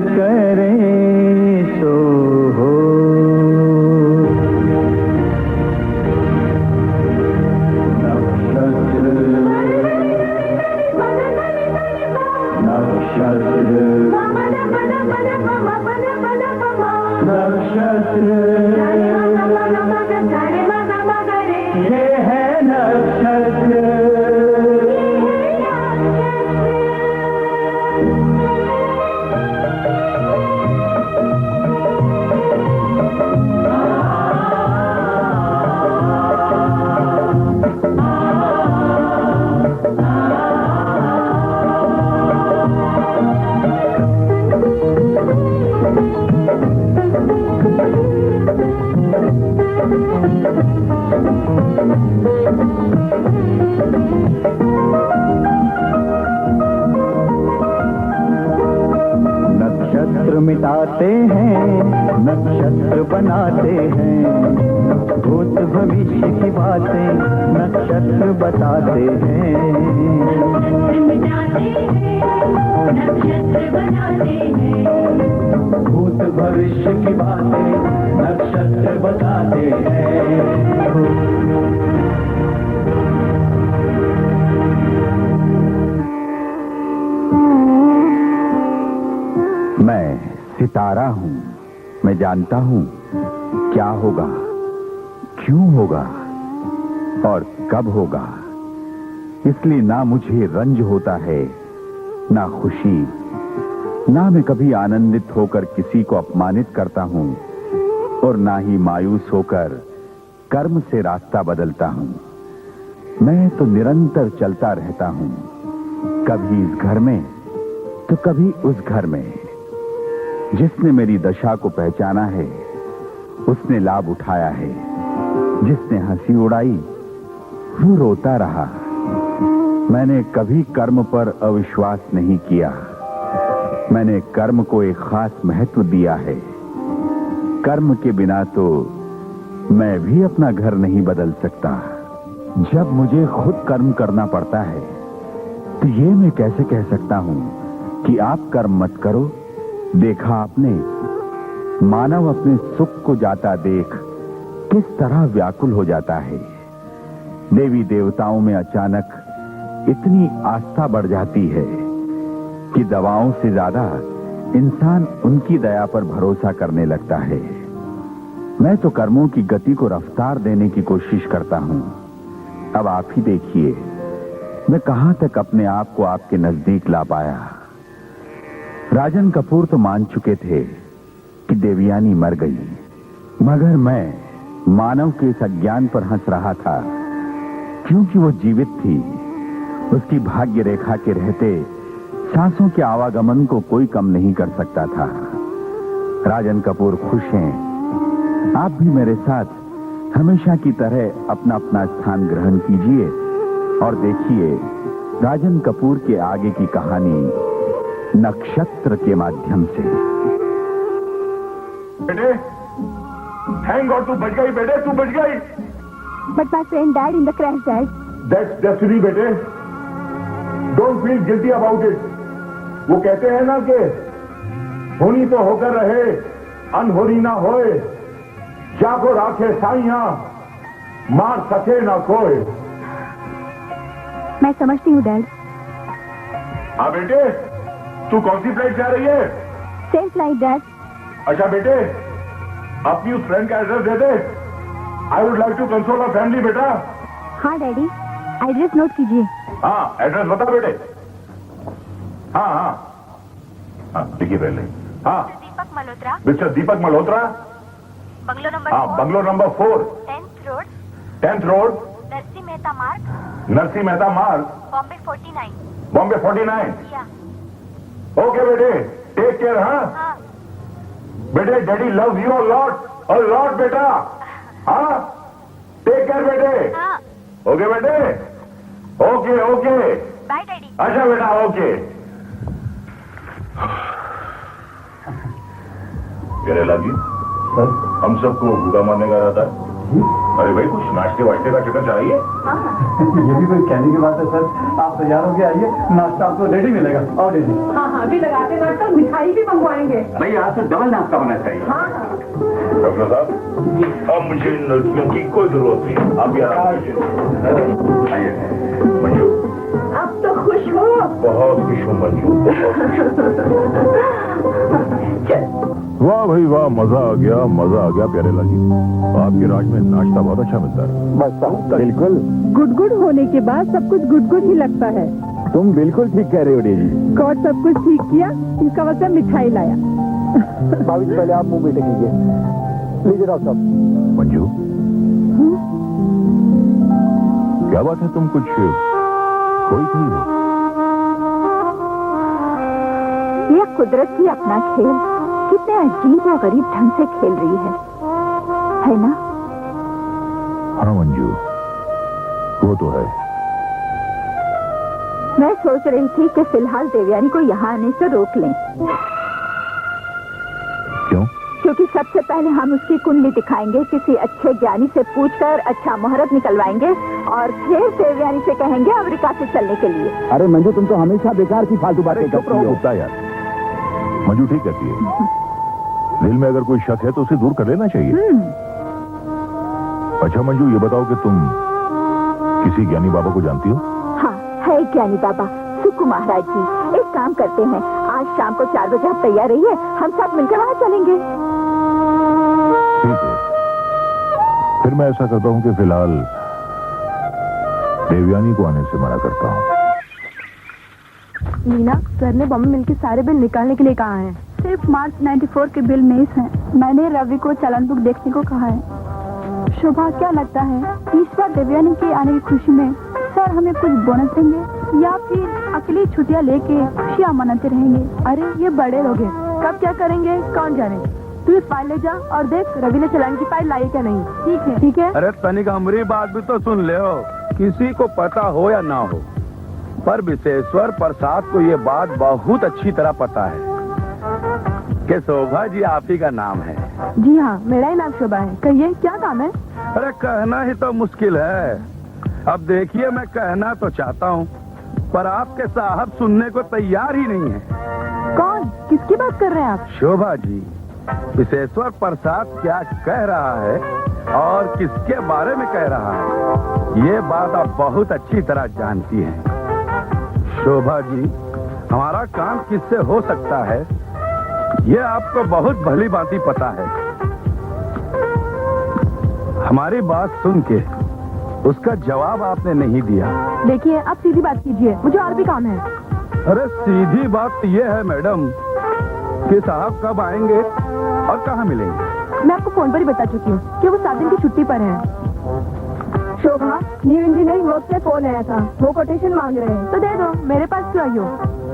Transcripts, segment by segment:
करे सो हो। ये है नक्षत्र। नक्षत्र मिटाते हैं, नक्षत्र बनाते हैं, भूत भविष्य की बातें नक्षत्र बताते हैं। नक्षत्र मिटाते हैं, नक्षत्र बनाते हैं, भूत भविष्य की बातें नक्षत्र बताते हैं। मैं सितारा हूँ, मैं जानता हूँ क्या होगा, क्यों होगा और कब होगा। इसलिए ना मुझे रंज होता है, ना खुशी, ना मैं कभी आनंदित होकर किसी को अपमानित करता हूँ और ना ही मायूस होकर कर्म से रास्ता बदलता हूँ। मैं तो निरंतर चलता रहता हूँ, कभी इस घर में तो कभी उस घर में। जिसने मेरी दशा को पहचाना है उसने लाभ उठाया है, जिसने हंसी उड़ाई वो रोता रहा। मैंने कभी कर्म पर अविश्वास नहीं किया, मैंने कर्म को एक खास महत्व दिया है। कर्म के बिना तो मैं भी अपना घर नहीं बदल सकता। जब मुझे खुद कर्म करना पड़ता है तो ये मैं कैसे कह सकता हूं कि आप कर्म मत करो। देखा आपने, मानव अपने सुख को जाता देख किस तरह व्याकुल हो जाता है। देवी देवताओं में अचानक इतनी आस्था बढ़ जाती है कि दवाओं से ज्यादा इंसान उनकी दया पर भरोसा करने लगता है। मैं तो कर्मों की गति को रफ्तार देने की कोशिश करता हूं। अब आप ही देखिए मैं कहां तक अपने आप को आपके नजदीक ला पाया। राजन कपूर तो मान चुके थे कि देवयानी मर गई, मगर मैं मानव के इस अज्ञान पर हंस रहा था क्योंकि वो जीवित थी। उसकी भाग्य रेखा के रहते सांसों के आवागमन को कोई कम नहीं कर सकता था। राजन कपूर खुश हैं, आप भी मेरे साथ हमेशा की तरह अपना अपना स्थान ग्रहण कीजिए और देखिए राजन कपूर के आगे की कहानी नक्षत्र के माध्यम से। बेटे, थैंक गॉड तू बच गई बेटे, तू बच गई। But my friend died in the crash, Dad. That's destiny बेटे, don't feel guilty about it. वो कहते हैं ना कि होनी तो होकर रहे, अनहोनी ना होए, जाको राखे साइया, मार सके ना कोई। मैं समझती हूँ, डैड। हाँ बेटे, तू कौन सी फ्लाइट जा रही है? Same flight, dad. अच्छा बेटे, अपनी उस फ्रेंड का एड्रेस दे दे। I would like to console a family बेटा। हाँ डैडी, एड्रेस नोट कीजिए। हाँ, एड्रेस बता बेटे। हाँ हाँ हाँ, लिखिए पहले। हाँ, दीपक मल्होत्रा। मिस्टर दीपक मल्होत्रा, बंगलो नंबर हाँ, bungalow number 4, 10th road, Narsi Mehta मार्ग, नरसी मेहता मार्ग, बॉम्बे 49। बॉम्बे 49। ओके बेटे, टेक केयर। हाँ बेटे, daddy love you a lot बेटा। हाँ, टेक केयर बेटे। हाँ। ओके बेटे, ओके ओके। Bye daddy. अच्छा बेटा, ओके। केरला जी, हम सबको भूखा मारने का रहता है। अरे भाई कुछ नाश्ते वाश्ते का चक्कर चाहिए। ये भी कोई कहने की बात है सर। आप तैयार होके आइए, नाश्ता आपको रेडी मिलेगा। और डेली हाँ अभी लगाते नाश्ता, मिठाई भी मंगवाएंगे। भाई आज से डबल नाश्ता होना चाहिए। हाँ डॉक्टर साहब अब मुझे इन लड़कियों की कोई जरूरत नहीं, आप यहाँ आइए। मंजू अब तो खुश हो। बहुत खुश हूँ मंजू, वाह भाई वाह, मजा आ गया प्यारे लाजी। आपके राज में नाश्ता बहुत अच्छा मिलता है। बस बिल्कुल गुड होने के बाद सब कुछ गुड ही लगता है। तुम बिल्कुल ठीक कह रहे हो डेजी। गॉड सब कुछ ठीक किया, इसका मतलब मिठाई लाया। भाभी पहले आप मुंह मीठे कीजिए। लीजिए डॉक्टर साहब। मंजू क्या बात है, तुम कुछ खोई हो? ये कुदरत की अपना खेल कितने अजीब और गरीब ढंग से खेल रही है ना? हाँ मंजू वो तो है। मैं सोच रही थी कि फिलहाल देवयानी को यहाँ आने से रोक लें। क्यों? क्योंकि सबसे पहले हम उसकी कुंडली दिखाएंगे, किसी अच्छे ज्ञानी से पूछकर अच्छा मुहूर्त निकलवाएंगे और फिर देवयानी से कहेंगे अमेरिका से चलने के लिए। अरे मंजू तुम तो हमेशा बेकार की फालतू बातें करती हो। होता यार, मंजू ठीक कहती है। दिल में अगर कोई शक है तो उसे दूर कर लेना चाहिए। अच्छा मंजू ये बताओ कि तुम किसी ज्ञानी बाबा को जानती हो? हाँ है ज्ञानी बाबा, सुक्कू महाराज जी। एक काम करते हैं, आज शाम को 4 बजे आप तैयार रहिए, हम सब मिलकर वहाँ चलेंगे। ठीक है, फिर मैं ऐसा करता हूँ कि फिलहाल देवयानी को आने से मना करता हूँ। मीना, सर ने बॉम्बे मिल के सारे बिल निकालने के लिए कहा है। सिर्फ मार्च 94 के बिल मिस हैं। मैंने रवि को चालान बुक देखने को कहा है। शोभा क्या लगता है इस बार देवयानी के आने की खुशी में सर हमें कुछ बोनस देंगे या फिर अकेली छुट्टियां लेके खुशियां मनाते रहेंगे? अरे ये बड़े लोग हैं, कब क्या करेंगे कौन जाने। तू ये फाइल ले जा और देख रवि ने चालान की फाइल लाई क्या नहीं। ठीक है ठीक है। अरे तनिक हमारी बात भी तो सुन ले हो। किसी को पता हो या ना हो, पर विशेश्वर प्रसाद को ये बात बहुत अच्छी तरह पता है कि शोभा जी आप ही का नाम है। जी हाँ, मेरा ही नाम शोभा है। कहिए क्या काम है? अरे कहना ही तो मुश्किल है। अब देखिए मैं कहना तो चाहता हूँ, पर आपके साहब सुनने को तैयार ही नहीं है। कौन, किसकी बात कर रहे हैं आप? शोभा जी, विशेश्वर प्रसाद क्या कह रहा है और किसके बारे में कह रहा है, ये बात आप बहुत अच्छी तरह जानती हैं। शोभा जी, हमारा काम किससे हो सकता है ये आपको बहुत भली भांति पता है। हमारी बात सुन के उसका जवाब आपने नहीं दिया। देखिए आप सीधी बात कीजिए, मुझे और भी काम है। अरे सीधी बात ये है मैडम कि साहब कब आएंगे और कहाँ मिलेंगे। मैं आपको फोन पर ही बता चुकी हूँ कि वो 7 दिन की छुट्टी पर हैं। शोभा, न्यू इंजीनियरिंग वर्क से फोन आया था, वो कोटेशन मांग रहे हैं। तो दे दो, मेरे पास क्यों आई हो?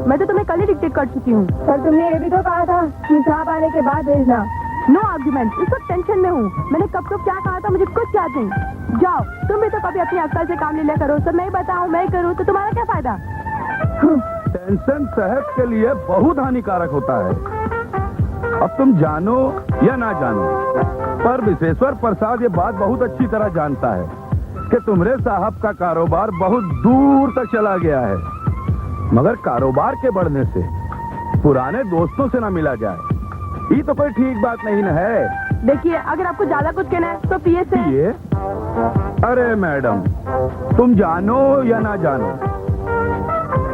मैं तो तुम्हें कल ही डिक्टेट कर चुकी हूँ। सर तुमने ये भी तो कहा था कि साहब आने के बाद भेजना। नो आर्ग्यूमेंट, इस वक्त टेंशन में हूँ। मैंने कब कब क्या कहा था मुझे कुछ याद नहीं। जाओ, तुम भी तो कभी अपनी अक्ल से काम ले लिया करो। सब मैं बताऊँ मैं करूँ तो तुम्हारा क्या फायदा? टेंशन सेहत के लिए बहुत हानिकारक होता है। अब तुम जानो या ना जानो, पर विशेश्वर प्रसाद ये बात बहुत अच्छी तरह जानता है कि तुम्हारे साहब का कारोबार बहुत दूर तक चला गया है, मगर कारोबार के बढ़ने से पुराने दोस्तों से ना मिला जाए, ये तो कोई ठीक बात नहीं न है। देखिए, अगर आपको ज्यादा कुछ कहना है तो पीए से। ये अरे मैडम, तुम जानो या ना जानो,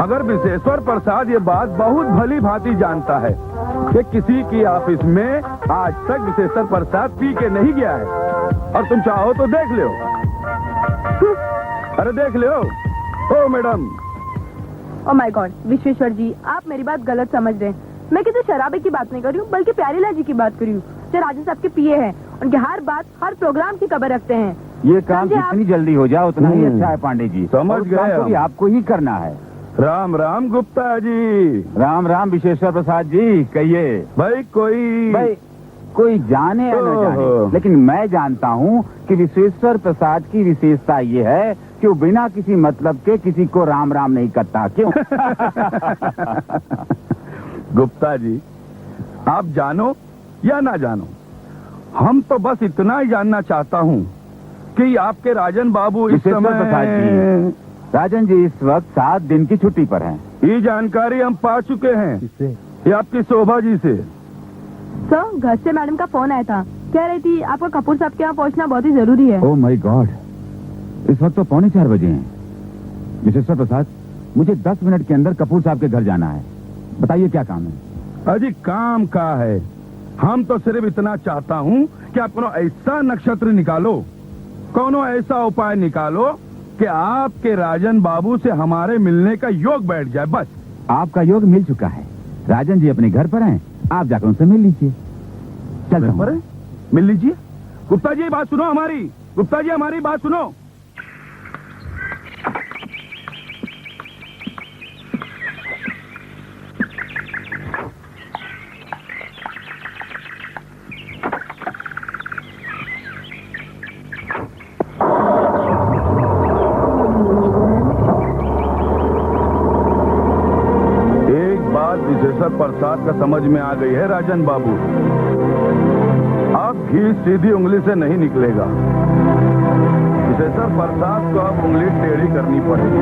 अगर विशेश्वर प्रसाद ये बात बहुत भली भांति जानता है कि किसी की ऑफिस में आज तक विशेश्वर प्रसाद पी के नहीं गया है, और तुम चाहो तो देख लो। अरे देख लो। Oh madam. Oh my god, Vishweshwar ji, आप मेरी बात गलत समझ रहे हैं। मैं किसी शराबे की बात नहीं कर रही हूँ, बल्कि प्यारीलाल जी की बात कर रही हूँ, जो राजन साहब के पीए हैं। उनके हर बात, हर प्रोग्राम की खबर रखते हैं। ये काम जितनी जल्दी हो जाए उतना ही अच्छा है पांडे जी। समझ गए हम। आपको ही करना है। राम राम गुप्ता जी। राम राम विशेश्वर प्रसाद जी। कहिए भाई कोई जाने या न जाने, लेकिन मैं जानता हूँ कि विशेश्वर प्रसाद की विशेषता ये है कि वो बिना किसी मतलब के किसी को राम राम नहीं करता। क्यों? गुप्ता जी, आप जानो या ना जानो, हम तो बस इतना ही जानना चाहता हूँ कि आपके राजन बाबू इस विशेश्वर प्रसाद समय जी, राजन जी इस वक्त 7 दिन की छुट्टी पर हैं। ये जानकारी हम पा चुके हैं। ये आपकी शोभा जी से। सर, घर से मैडम का फोन आया था, कह रही थी आपको कपूर साहब के यहाँ पहुँचना बहुत ही जरूरी है। ओह माय गॉड, इस वक्त तो 3:45 बजे हैं। विशेश्वर प्रसाद, मुझे 10 मिनट के अंदर कपूर साहब के घर जाना है। बताइए क्या काम है? अजी काम का है, हम तो सिर्फ इतना चाहता हूँ कि आप कोनो ऐसा नक्षत्र निकालो, कोनो ऐसा उपाय निकालो कि आपके राजन बाबू से हमारे मिलने का योग बैठ जाए। बस। आपका योग मिल चुका है। राजन जी अपने घर पर हैं, आप जाकर उनसे मिल लीजिए। चल पर मिल लीजिए। गुप्ता जी बात सुनो हमारी, गुप्ता जी हमारी बात सुनो। विशेश्वर प्रसाद का समझ में आ गई है राजन बाबू, अब घी सीधी उंगली से नहीं निकलेगा। विशेश्वर प्रसाद को अब उंगली टेढ़ी करनी पड़ेगी।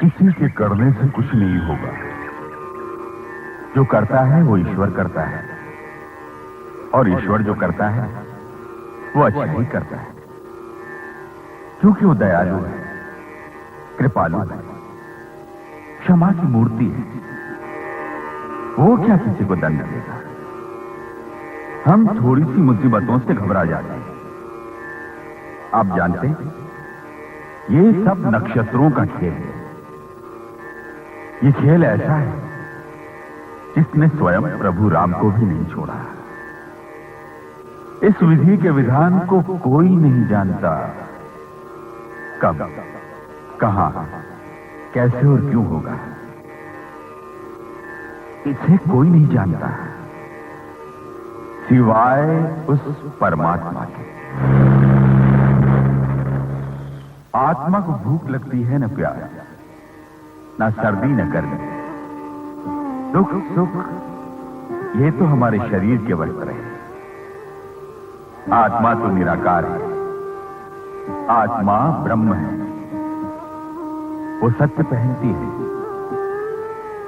किसी के करने से कुछ नहीं होगा। जो करता है वो ईश्वर करता है, और ईश्वर जो करता है वो अच्छा ही करता है, क्योंकि वो दयालु है, कृपालु है, क्षमा की मूर्ति है। वो क्या किसी को दंड देगा? हम थोड़ी सी मुसीबतों से घबरा जाते हैं। आप जानते हैं, ये सब नक्षत्रों का खेल है। ये खेल ऐसा है जिसने स्वयं प्रभु राम को भी नहीं छोड़ा। इस विधि के विधान को कोई नहीं जानता, कब, कहां, कैसे और क्यों होगा, इसे कोई नहीं जानता सिवाय उस परमात्मा के। आत्मा को भूख लगती है न प्यास, न सर्दी न गर्मी, दुख सुख, ये तो हमारे शरीर के वस्त्र है। आत्मा तो निराकार है, आत्मा ब्रह्म है। वो सत्य पहनती है,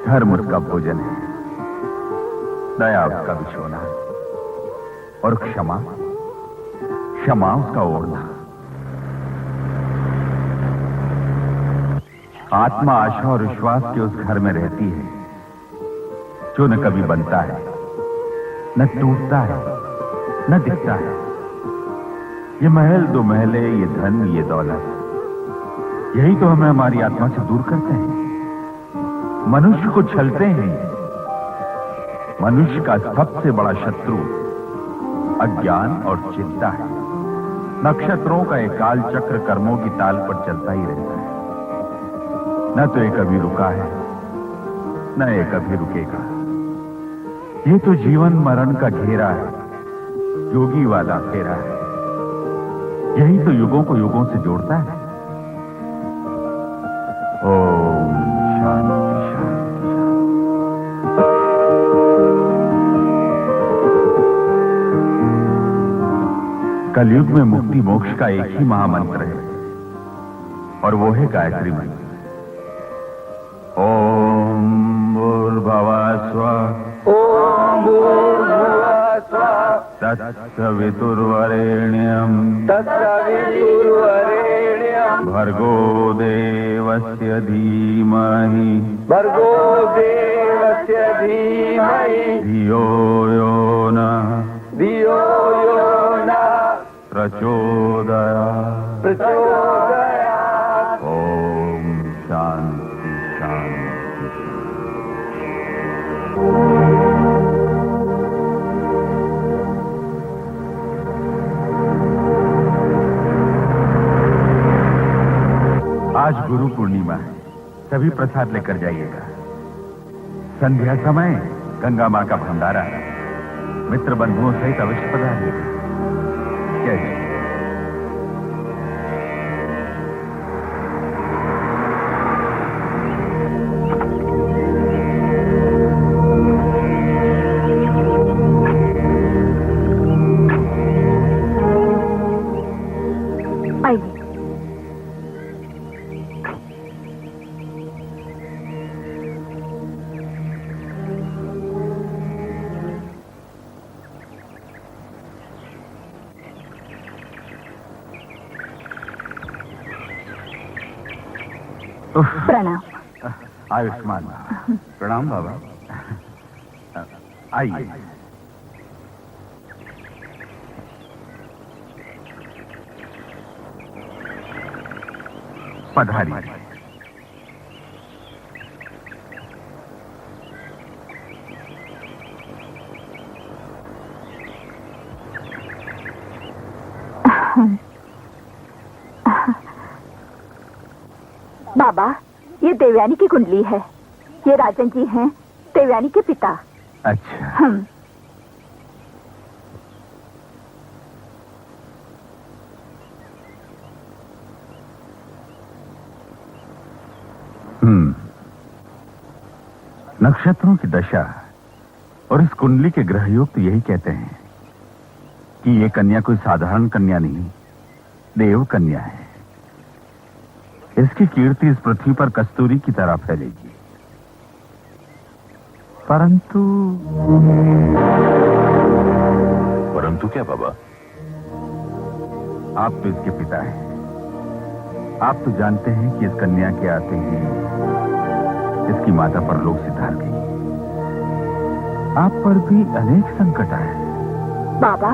धर्म उसका भोजन है, दया उसका बिछोना, और क्षमा, क्षमा उसका ओढ़ना। आत्मा आशा और विश्वास के उस घर में रहती है जो न कभी बनता है, न टूटता है, न दिखता है। ये महल, दो महले, ये धन, ये दौलत, यही तो हमें हमारी आत्मा से दूर करते हैं, मनुष्य को छलते हैं। मनुष्य का सबसे बड़ा शत्रु अज्ञान और चिंता है। नक्षत्रों का एक काल चक्र कर्मों की ताल पर चलता ही रहता है। न तो ये कभी रुका है, न ये कभी रुकेगा। ये तो जीवन मरण का घेरा है, योगी वाला फेरा है। यही तो युगों को युगों से जोड़ता है। ओम शांति शांति। कलयुग में मुक्ति मोक्ष का एक ही महामंत्र है, और वो है गायत्री मंत्र। ओम भूर्भुवः स्वः, ओम भूर्भुवः स्वः, तत्सवितुर्वरेण्यं, तत्सवितुर्वरेण्यं, भर्गो देवस्य धीमहि, भर्गो देवस्य धीमहि, धियो यो नः धियो यो नः प्रचोदयात्। प्रचोदयात्। ओम शांति शांति। आज गुरु पूर्णिमा है, सभी प्रसाद लेकर जाइएगा। संध्या समय गंगा मां का भंडारा, मित्र बंधुओं सहित अवश्य पधारिएगा। जय श्री। प्रणाम। आयुष्मान। प्रणाम बाबा। आइए। पधारिए। बाबा, ये देवयानी की कुंडली है। ये राजन जी हैं, देवयानी के पिता। अच्छा। नक्षत्रों की दशा और इस कुंडली के ग्रहयोग तो यही कहते हैं कि ये कन्या कोई साधारण कन्या नहीं, देव कन्या है। इसकी कीर्ति इस पृथ्वी पर कस्तूरी की तरह फैलेगी। परंतु क्या बाबा? आप तो इसके पिता हैं। आप तो जानते हैं कि इस कन्या के आते ही इसकी माता परलोक से धार गई। आप पर भी अनेक संकट आए। बाबा,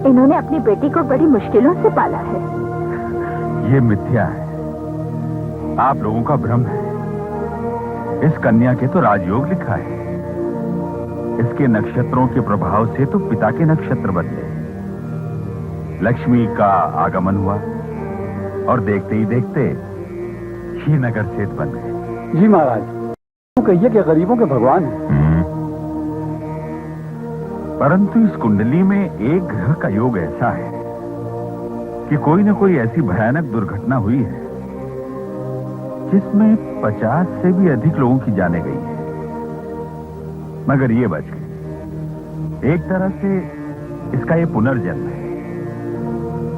इन्होंने अपनी बेटी को बड़ी मुश्किलों से पाला है। ये मिथ्या है, आप लोगों का भ्रम है। इस कन्या के तो राजयोग लिखा है। इसके नक्षत्रों के प्रभाव से तो पिता के नक्षत्र बदले। लक्ष्मी का आगमन हुआ और देखते ही देखते श्रीनगर सेठ बन गए। जी महाराज, वो कहिए कि गरीबों के भगवान हैं। परंतु इस कुंडली में एक ग्रह का योग ऐसा है कि कोई न कोई ऐसी भयानक दुर्घटना हुई है जिसमें 50 से भी अधिक लोगों की जानें गई है, मगर ये बच गए। एक तरह से इसका ये पुनर्जन्म है,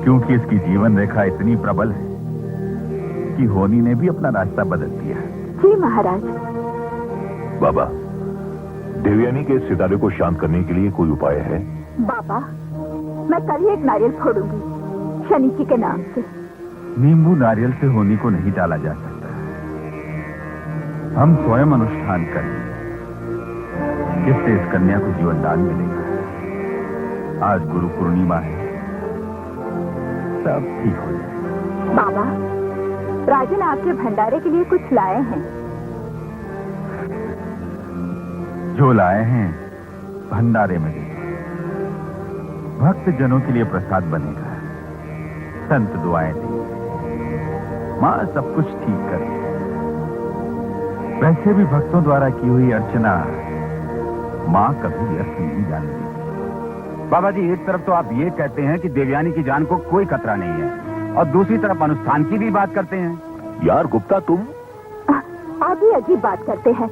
क्योंकि इसकी जीवन रेखा इतनी प्रबल है कि होनी ने भी अपना रास्ता बदल दिया। जी महाराज। बाबा, देवयानी के सितारे को शांत करने के लिए कोई उपाय है? बाबा, मैं कल ही एक नारियल फोड़ूंगी शनि जी के नाम से। नींबू नारियल से होनी को नहीं टाला जा सकता। हम स्वयं अनुष्ठान करें, जिससे इस कन्या को जीवन दान मिलेगा। आज गुरु पूर्णिमा है, सब ठीक हो जाए। बाबा, राजन आपके भंडारे के लिए कुछ लाए हैं। जो लाए हैं भंडारे में दें। भक्त जनों के लिए प्रसाद बनेगा। संत दुआएं दें। मां सब कुछ ठीक करे। वैसे भी भक्तों द्वारा की हुई अर्चना मां कभी व्यर्थ नहीं जाने देती। बाबा जी, एक तरफ तो आप ये कहते हैं कि देवयानी की जान को कोई खतरा नहीं है, और दूसरी तरफ अनुष्ठान की भी बात करते हैं। यार गुप्ता, तुम आप भी अजीब बात करते हैं।